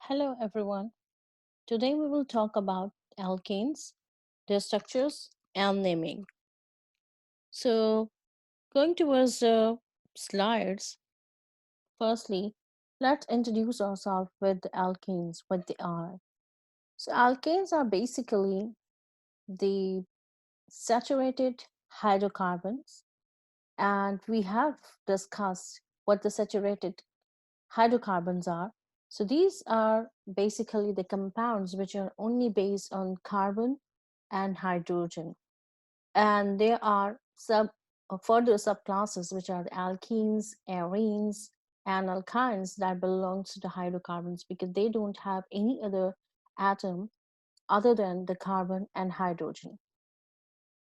Hello everyone. Today we will talk about alkanes, their structures and naming. So, going towards the slides, firstly, let's introduce ourselves with the alkanes, what they are. So, alkanes are basically the saturated hydrocarbons, and we have discussed what the saturated hydrocarbons are. So these are basically the compounds which are only based on carbon and hydrogen. And there are further subclasses which are the alkenes, arenes, and alkynes that belongs to the hydrocarbons because they don't have any other atom other than the carbon and hydrogen.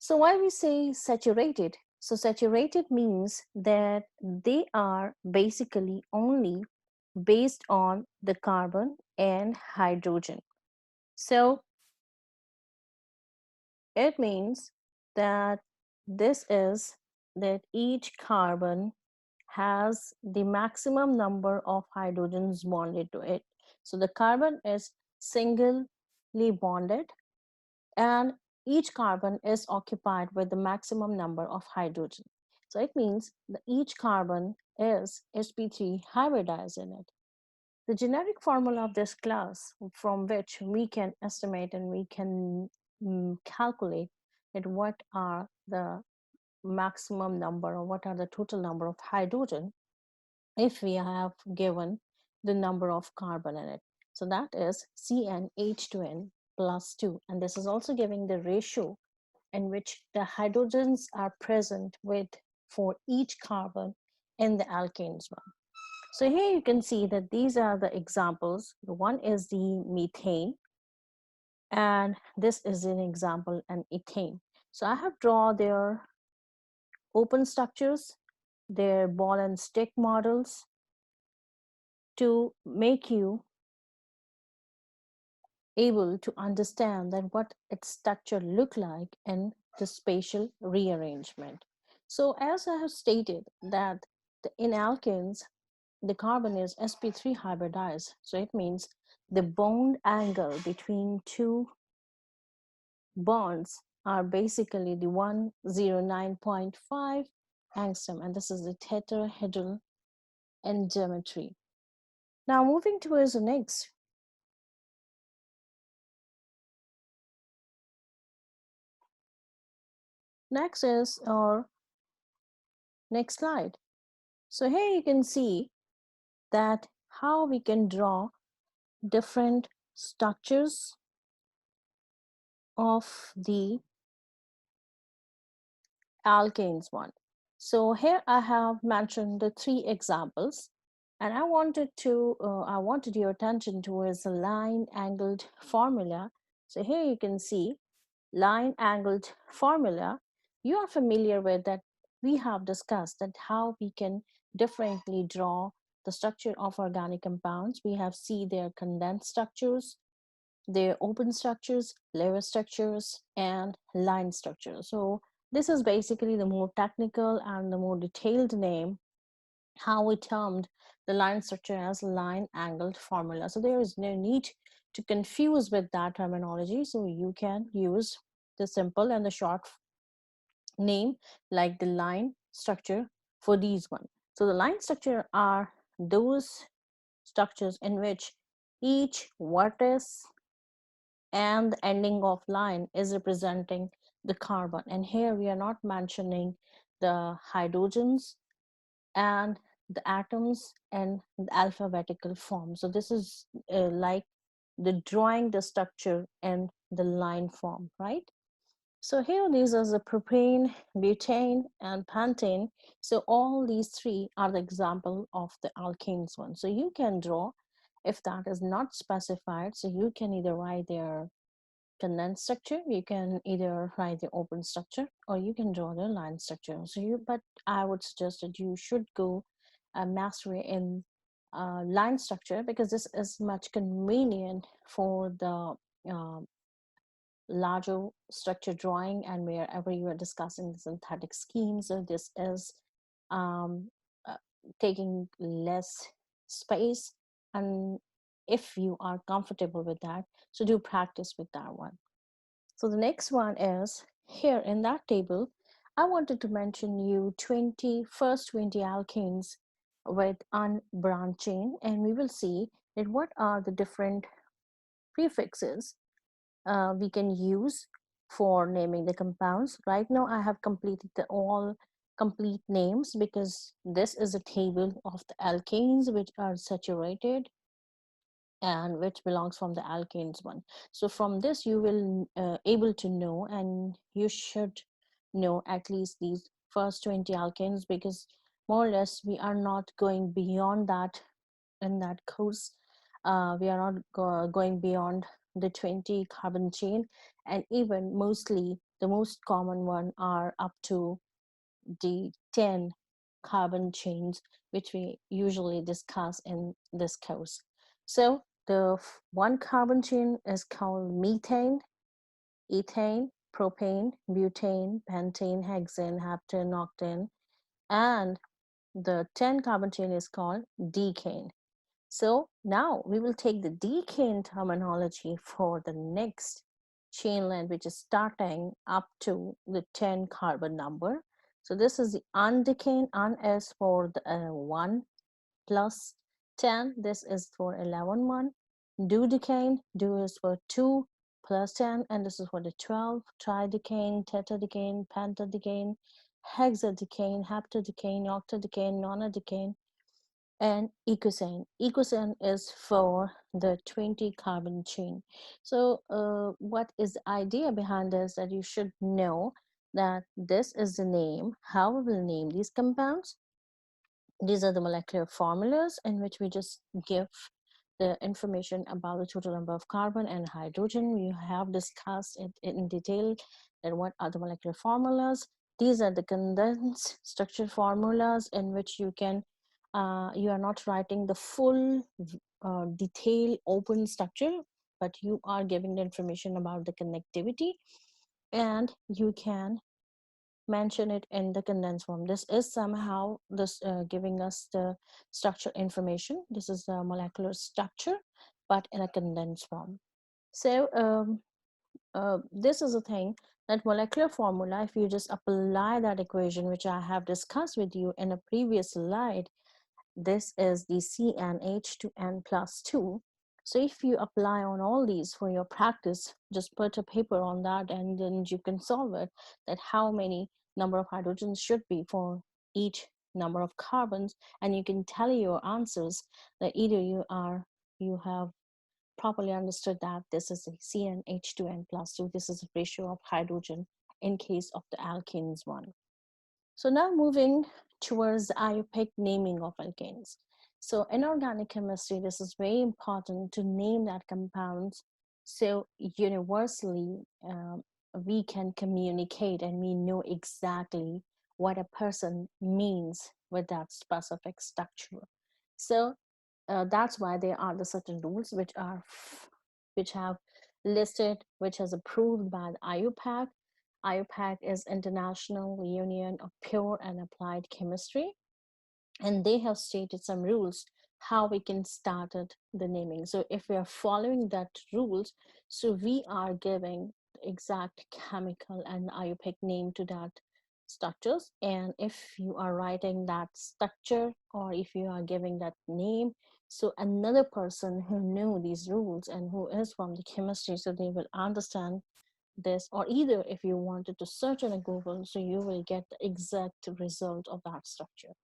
So why we say saturated? So saturated means that they are basically only based on the carbon and hydrogen. So it means that this is that each carbon has the maximum number of hydrogens bonded to it. So the carbon is singly bonded and each carbon is occupied with the maximum number of hydrogen. So it means that each carbon is sp3 hybridized in it. The generic formula of this class from which we can estimate and we can calculate that what are the maximum number or what are the total number of hydrogen if we have given the number of carbon in it. So that is CnH2n plus 2. And this is also giving the ratio in which the hydrogens are present with for each carbon in the alkanes one. So here you can see that these are the examples. The one is the methane, and this is an example, an ethane. So I have drawn their open structures, their ball and stick models to make you able to understand that what its structure look like in the spatial rearrangement. So as I have stated that in alkanes, the carbon is sp3 hybridized. So it means the bond angle between two bonds are basically the 109.5 angstrom, and this is the tetrahedral in geometry. Now moving towards the next is our next slide. So here you can see that how we can draw different structures of the alkanes one. So here I have mentioned the three examples, and I wanted your attention towards the line angled formula. So here you can see line angled formula. You are familiar with that. We have discussed that how we can differently draw the structure of organic compounds. We have seen their condensed structures, their open structures, layer structures, and line structures. So this is basically the more technical and the more detailed name, how we termed the line structure as line angled formula. So there is no need to confuse with that terminology. So you can use the simple and the short name like the line structure for these one. So the line structure are those structures in which each vertex and the ending of line is representing the carbon. And here we are not mentioning the hydrogens and the atoms and the alphabetical form. So this is like the drawing the structure and the line form, right? So here these are the propane, butane, and pentane. So all these three are the example of the alkanes one. So you can draw if that is not specified. So you can either write their condensed structure, you can either write the open structure or you can draw the line structure. But I would suggest that you should go mastery in line structure because this is much convenient for the uh, larger structure drawing and wherever you are discussing the synthetic schemes. So this is um, uh, taking less space and if you are comfortable with that. So do practice with that one. So the next one is here in that table, I wanted to mention you first 20 alkanes with unbranched chain, and we will see that what are the different prefixes we can use for naming the compounds. Right now I have completed the all complete names because this is a table of the alkanes which are saturated and which belongs from the alkanes one. So from this you will able to know, and you should know at least these first 20 alkanes, because more or less we are not going beyond that in that course. We are not going beyond the 20 carbon chain, and even mostly the most common one are up to the 10 carbon chains, which we usually discuss in this course. So the one carbon chain is called methane, ethane, propane, butane, pentane, hexane, heptane, octane, and the 10 carbon chain is called decane. So now we will take the decane terminology for the next chain length, which is starting up to the 10 carbon number. So this is the undecane. Un is for the 1 plus 10. This is for 11 1. Dodecane. Do is for 2 plus 10, and this is for the 12. Tridecane, tetradecane, pentadecane, hexadecane, heptadecane, octadecane, nonadecane, and ecosane. Ecosane is for the 20 carbon chain. So what is the idea behind this, that you should know that this is the name, how we will name these compounds. These are the molecular formulas in which we just give the information about the total number of carbon and hydrogen. We have discussed it in detail, that what are the molecular formulas. These are the condensed structure formulas in which you can you are not writing the full detailed open structure, but you are giving the information about the connectivity, and you can mention it in the condensed form. This is somehow this giving us the structure information. This is the molecular structure, but in a condensed form. So this is a thing, that molecular formula, if you just apply that equation which I have discussed with you in a previous slide, this is the CnH to N plus 2. So if you apply on all these for your practice, just put a paper on that and then you can solve it, that how many number of hydrogens should be for each number of carbons, and you can tally your answers, that either you have properly understood that this is a CnH2n plus 2, this is a ratio of hydrogen in case of the alkanes one. So now moving towards the IUPAC naming of alkanes. So in organic chemistry, this is very important to name that compounds so universally we can communicate and we know exactly what a person means with that specific structure. So that's why there are the certain rules which have listed, which is approved by the IUPAC. IUPAC is International Union of Pure and Applied Chemistry, and they have stated some rules how we can start the naming. So if we are following that rules, so we are giving the exact chemical and IUPAC name to that structures. And if you are writing that structure, or if you are giving that name, so another person who knew these rules and who is from the chemistry, so they will understand this. Or either if you wanted to search on a Google, so you will get the exact result of that structure.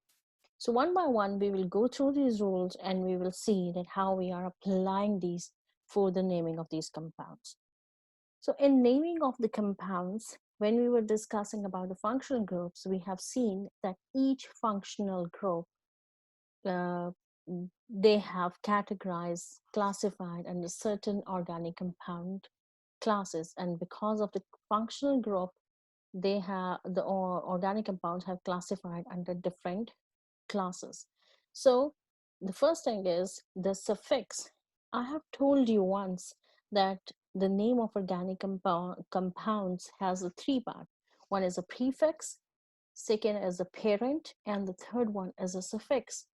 So one by one, we will go through these rules and we will see that how we are applying these for the naming of these compounds. So in naming of the compounds, when we were discussing about the functional groups, we have seen that each functional group, uh, they have categorized, classified under certain organic compound classes. And because of the functional group, they have the organic compounds have classified under different classes. So the first thing is the suffix. I have told you once that the name of organic compounds has a three part. One is a prefix, second is a parent, and the third one is a suffix.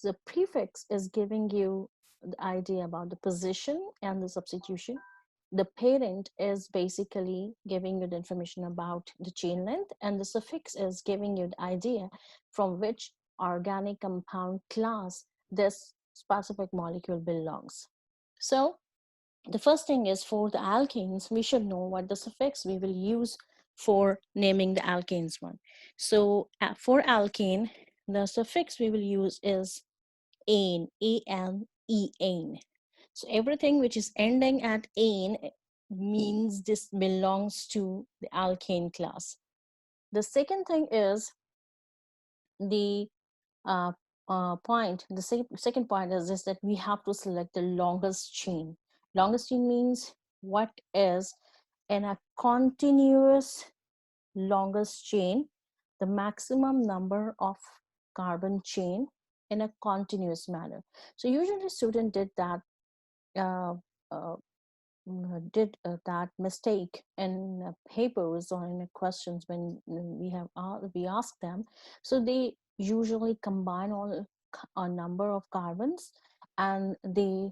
The prefix is giving you the idea about the position and the substitution. The parent is basically giving you the information about the chain length, and the suffix is giving you the idea from which organic compound class this specific molecule belongs. So the first thing is, for the alkanes, we should know what the suffix we will use for naming the alkanes one. So for alkane, the suffix we will use is ane, ane. So everything which is ending at ane means this belongs to the alkane class. The second thing is the the second point is this, that we have to select the longest chain. Longest chain means what is in a continuous longest chain, the maximum number of carbon chain in a continuous manner. So usually student uh, uh, did that mistake in papers or in questions when we ask them. So they usually combine all a number of carbons, and they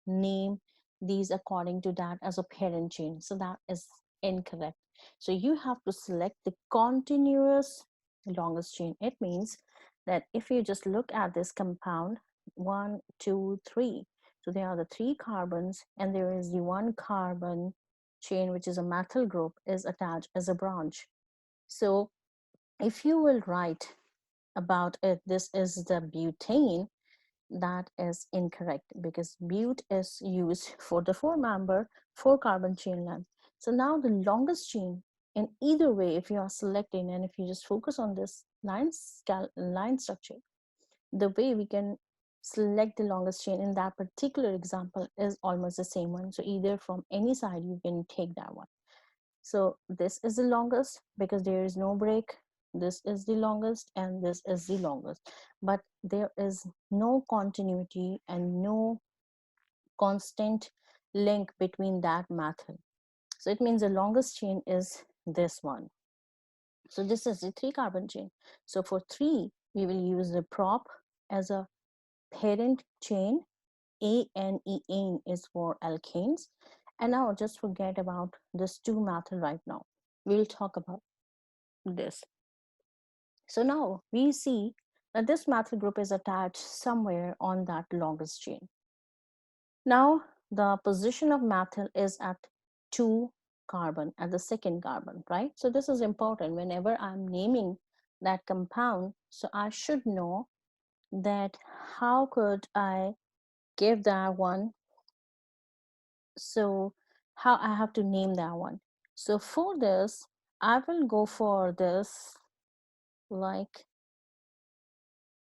name these according to that as a parent chain. So that is incorrect. So you have to select the continuous longest chain. It means that if you just look at this compound, 1, 2, 3, so there are the 3 carbons, and there is the 1 carbon chain which is a methyl group is attached as a branch. So if you will write about it, this is the butane, that is incorrect, because but is used for the 4-member 4-carbon chain length. So now the longest chain, in either way, if you are selecting and if you just focus on this line structure, the way we can select the longest chain in that particular example is almost the same one. So either from any side you can take that one. So this is the longest because there is no break. This is the longest and this is the longest. But there is no continuity and no constant link between that method. So it means the longest chain is this one. So this is the 3-carbon chain. So for 3, we will use the prop as a parent chain. ane is for alkanes. And now just forget about this 2-methyl right now. We'll talk about this. So now we see that this methyl group is attached somewhere on that longest chain. Now the position of methyl is at 2 carbon, at the 2nd carbon, right? So this is important whenever I'm naming that compound. So I should know that how could I give that one. So how I have to name that one. So for this, I will go for this, like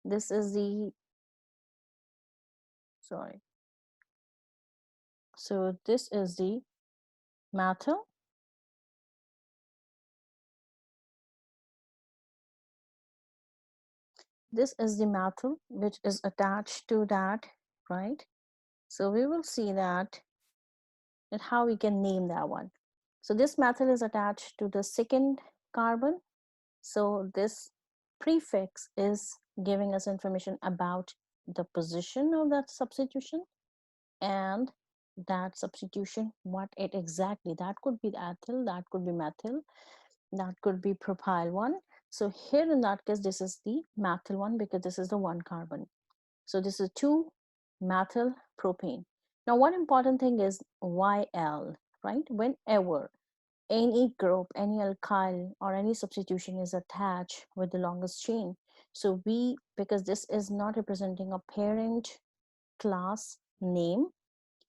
this is the, sorry. So this is the methyl. This is the methyl which is attached to that, right? So we will see that how we can name that one. So this methyl is attached to the 2nd carbon. So this prefix is giving us information about the position of that substitution, and that substitution, what it exactly, that could be ethyl, that could be methyl, that could be propyl one. So here in that case, this is the methyl one because this is the 1 carbon. So this is 2 methyl propane. Now one important thing is YL, right? Whenever any group, any alkyl or any substitution is attached with the longest chain, so because this is not representing a parent class name,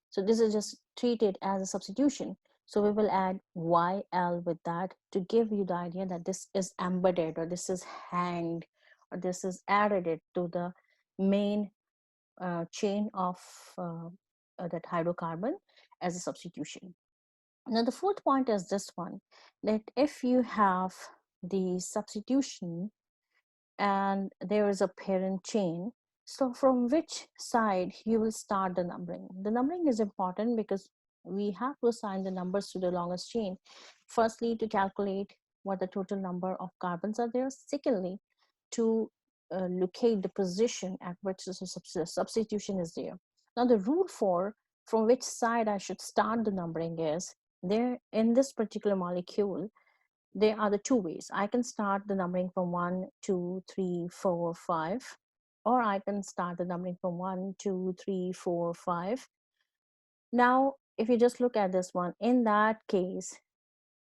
so this is just treated as a substitution. So we will add YL with that to give you the idea that this is embedded, or this is hanged, or this is added to the main chain of that hydrocarbon as a substitution. Now the 4th point is this one, that if you have the substitution and there is a parent chain, so from which side you will start the numbering. The numbering is important because we have to assign the numbers to the longest chain. Firstly, to calculate what the total number of carbons are there. Secondly, to locate the position at which the substitution is there. Now the rule for from which side I should start the numbering is, there in this particular molecule, there are the two ways. I can start the numbering from 1, 2, 3, 4, 5, or I can start the numbering from 1, 2, 3, 4, 5. Now, if you just look at this one, in that case,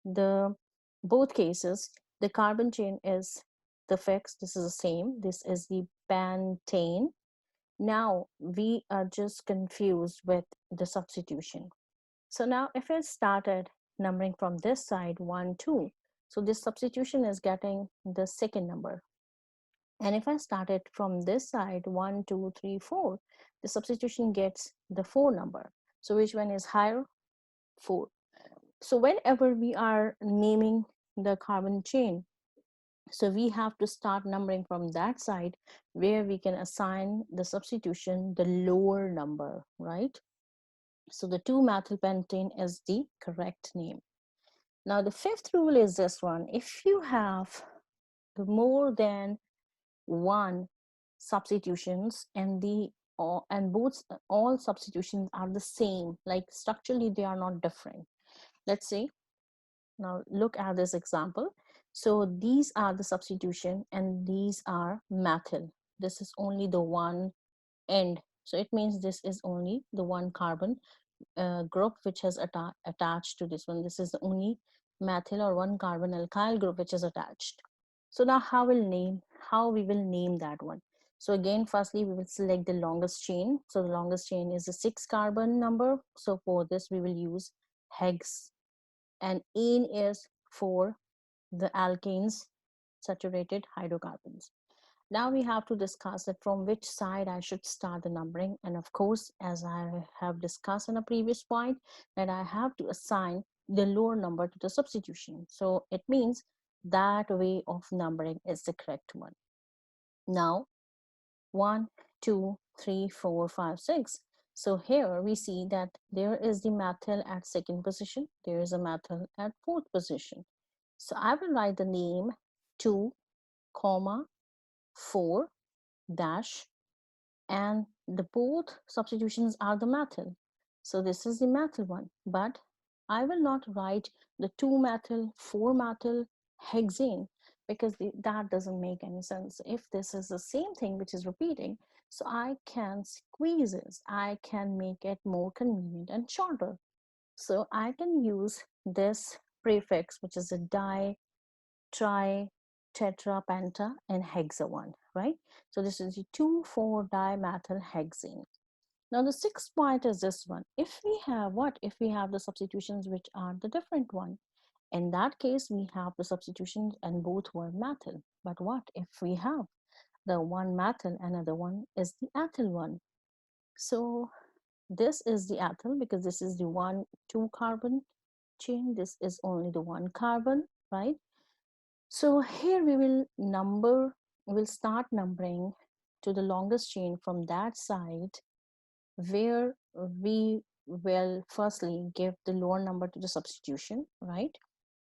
the both cases, the carbon chain is the fixed, this is the same, this is the pentane. Now we are just confused with the substitution. So now if I started numbering from this side 1, 2, so this substitution is getting the second number. And if I started from this side 1, 2, 3, 4, the substitution gets the 4 number. So which one is higher? 4. So whenever we are naming the carbon chain, so we have to start numbering from that side where we can assign the substitution the lower number, right? So the 2-methylpentane is the correct name. Now the fifth rule is this one. If you have more than one substitutions and both all substitutions are the same, like structurally they are not different. Let's say, now look at this example. So these are the substitution and these are methyl. This is only the one end. So it means this is only the one carbon group which has attached to this one. This is the only methyl or one carbon alkyl group which is attached. So now how we will name that one. So again, firstly, we will select the longest chain. So the longest chain is the 6 carbon number. So for this, we will use hex, and ene is for the alkanes, saturated hydrocarbons. Now we have to discuss that from which side I should start the numbering. And of course, as I have discussed in a previous point, that I have to assign the lower number to the substitution. So it means that way of numbering is the correct one. Now, 1, 2, 3, 4, 5, 6. So here we see that there is the methyl at second position. There is a methyl at fourth position. So I will write the name 2, comma, 4, dash, and the both substitutions are the methyl. So this is the methyl one, but I will not write the 2-methyl, 4-methyl hexane, because that doesn't make any sense. If this is the same thing which is repeating, so I can squeeze this, I can make it more convenient and shorter. So I can use this prefix, which is a di, tri, tetra, penta, and hexa one, right? So this is the 2,4-dimethylhexane. Now the sixth point is this one. If we have what? If we have the substitutions which are the different one. In that case, we have the substitutions and both were methyl. But what if we have the one methyl, another one is the ethyl one? So this is the ethyl because this is the 1, 2 carbon chain. This is only the one carbon, right? So here we'll start numbering to the longest chain from that side, where we will firstly give the lower number to the substitution, right?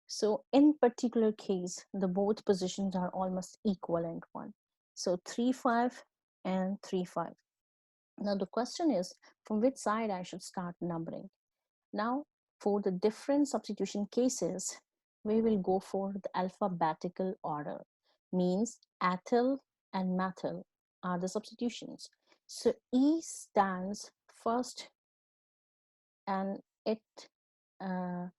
So in particular case, the both positions are almost equivalent one. So 3, 5 and 3, 5. Now the question is from which side I should start numbering. Now for the different substitution cases, we will go for the alphabetical order. Means ethyl and methyl are the substitutions. So E stands first, and it uh,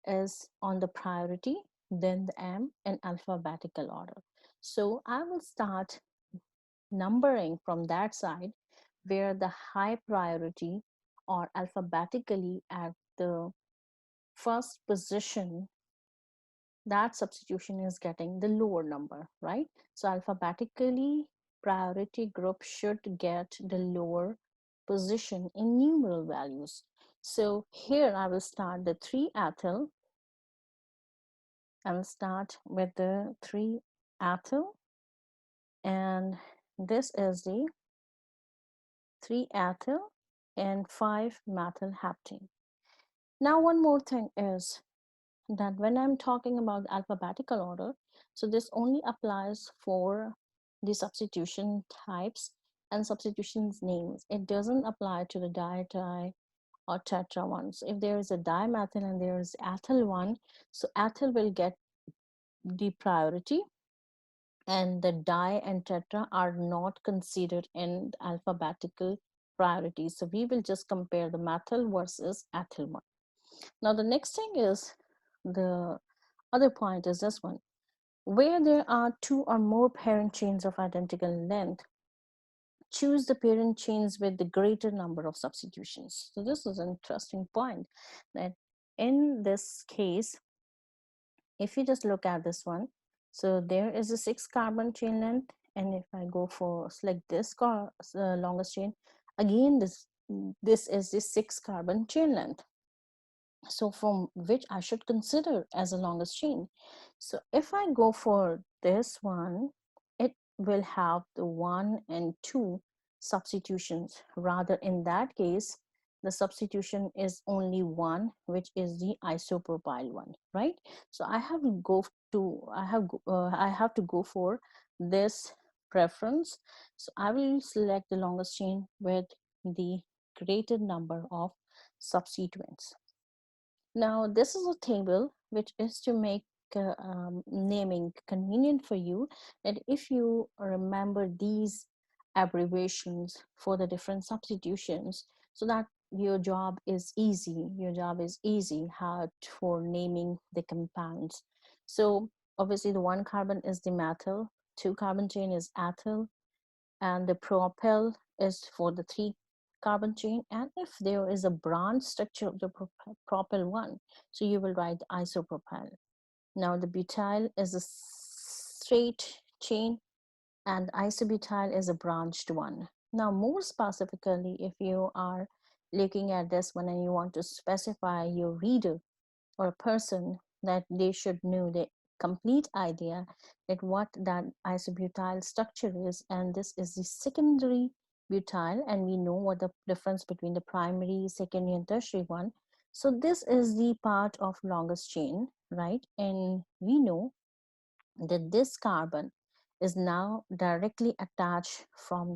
is on the priority, then the M in alphabetical order. So I will start numbering from that side where the high priority or alphabetically at the first position, that substitution is getting the lower number, right? So alphabetically, priority group should get the lower position in numeral values. So here I will start the 3-ethyl. I will start with the 3-ethyl, and this is the 3-ethyl and 5-methylheptane. Now one more thing is that when I'm talking about the alphabetical order, so this only applies for the substitution types and substitutions names. It doesn't apply to the di or tetra ones. If there is a dimethyl and there is ethyl one, so ethyl will get the priority, and the di and tetra are not considered in alphabetical priority. So we will just compare the methyl versus ethyl one. Now the next thing is, the other point is this one. Where there are two or more parent chains of identical length, choose the parent chains with the greater number of substitutions. So this is an interesting point, that in this case, if you just look at this one, so there is a 6 carbon chain length, and if I go for select this longest chain, again this is the 6 carbon chain length, so from which I should consider as the longest chain. So if I go for this one, it will have the 1 and 2 substitutions. Rather, in that case, the substitution is only one, which is the isopropyl one, right? So I have to go for this preference. So I will select the longest chain with the greater number of substituents. Now, this is a table which is to make naming convenient for you, that if you remember these abbreviations for the different substitutions, so that your job is easy. Your job is easy how for naming the compounds. So obviously the 1 carbon is the methyl, 2 carbon chain is ethyl, and the propyl is for the 3 carbon chain. And if there is a branch structure of the propyl one, so you will write isopropyl. Now the butyl is a straight chain, and isobutyl is a branched one. Now more specifically, if you are looking at this one and you want to specify your reader or a person, that they should know the complete idea at what that isobutyl structure is, and this is the secondary butyl, and we know what the difference between the primary, secondary, and tertiary one. So this is the part of longest chain, right? And we know that this carbon is now directly attached from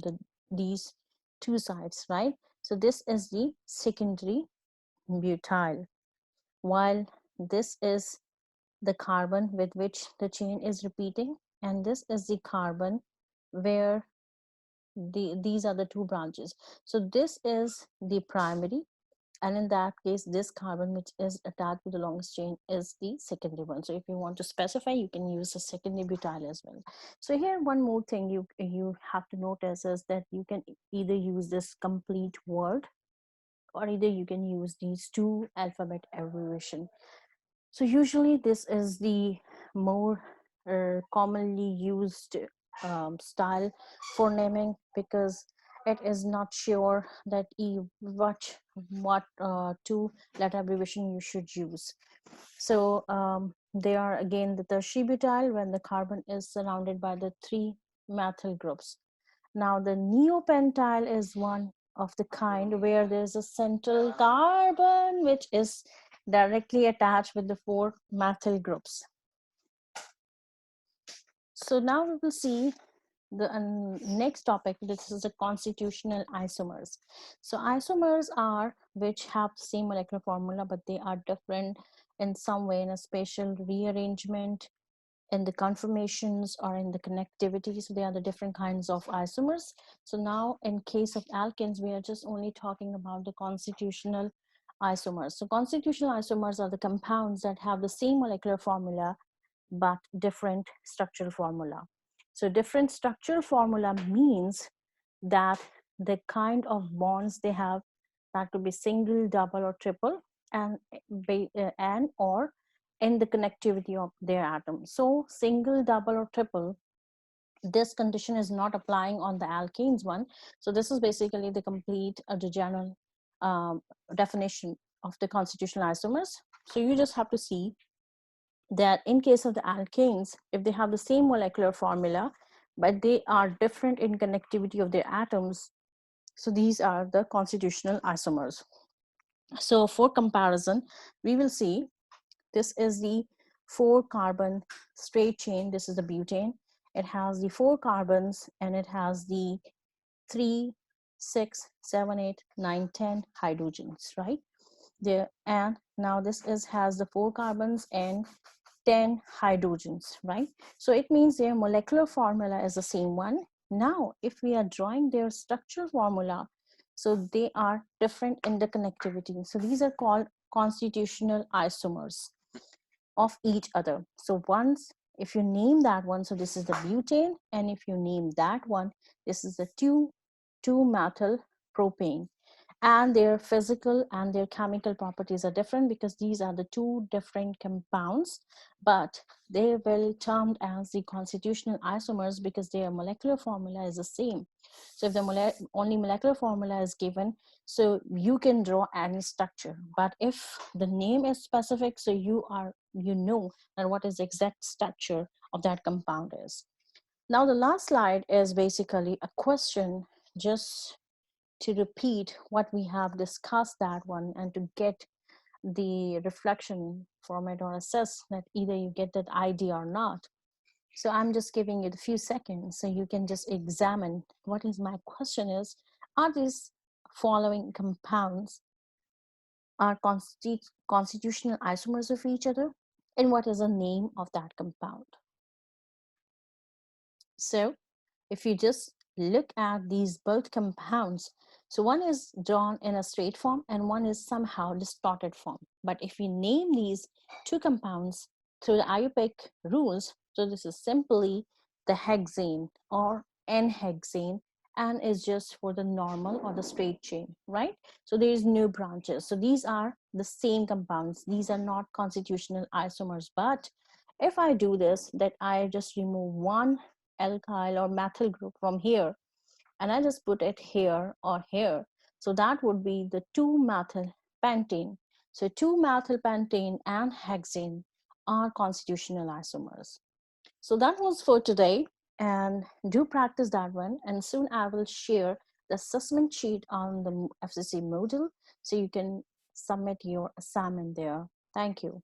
these two sides, right? So this is the secondary butyl, while this is the carbon with which the chain is repeating, and this is the carbon where these are the two branches. So this is the primary, and in that case this carbon which is attached to the longest chain is the secondary one. So if you want to specify, you can use the secondary butyl as well. So here one more thing you have to notice is that you can either use this complete word, or either you can use these two alphabet abbreviation. So usually this is the more commonly used style for naming, because it is not sure that what two letter abbreviation you should use. So they are again the tertiary butyl when the carbon is surrounded by the 3 methyl groups. Now the neopentyl is one of the kind where there's a central carbon which is directly attached with the 4 methyl groups. So now we will see the next topic. This is the constitutional isomers. So isomers are which have the same molecular formula, but they are different in some way, in a spatial rearrangement, in the conformations, or in the connectivity. So they are the different kinds of isomers. So now in case of alkanes, we are just only talking about the constitutional isomers. So constitutional isomers are the compounds that have the same molecular formula but different structural formula. So different structural formula means that the kind of bonds they have, that could be single, double, or triple, and or in the connectivity of their atoms. So single, double, or triple, this condition is not applying on the alkanes one. So this is basically the complete the general definition of the constitutional isomers. So you just have to see that in case of the alkanes, if they have the same molecular formula, but they are different in connectivity of their atoms, so these are the constitutional isomers. So for comparison, we will see this is the 4 carbon straight chain. This is the butane. It has the 4 carbons and it has the 3, 6, 7, 8, 9, 10 hydrogens, right? There, and now this is has the 4 carbons and 10 hydrogens, right? So it means their molecular formula is the same one. Now, if we are drawing their structural formula, so they are different in the connectivity. So these are called constitutional isomers of each other. So once, if you name that one, so this is the butane, and if you name that one, this is the 2,2-methyl propane, and their physical and their chemical properties are different because these are the 2 different compounds, but they will termed as the constitutional isomers because their molecular formula is the same. So if the only molecular formula is given, so you can draw any structure, but if the name is specific, so you know that what is the exact structure of that compound is. Now the last slide is basically a question, just to repeat what we have discussed that one and to get the reflection from it or assess that either you get that idea or not. So I'm just giving it a few seconds so you can just examine what is my question is, are these following compounds are constitutional isomers of each other, and what is the name of that compound? So if you just look at these both compounds, so one is drawn in a straight form and one is somehow distorted form. But if we name these 2 compounds through the IUPAC rules, so this is simply the hexane or N-hexane, and is just for the normal or the straight chain, right? So there is no branches. So these are the same compounds. These are not constitutional isomers. But if I do this, that I just remove one alkyl or methyl group from here, and I just put it here or here. So that would be the 2-methyl pentane. So 2-methyl pentane and hexane are constitutional isomers. So that was for today, and do practice that one. And soon I will share the assessment sheet on the FCC module so you can submit your assignment there. Thank you.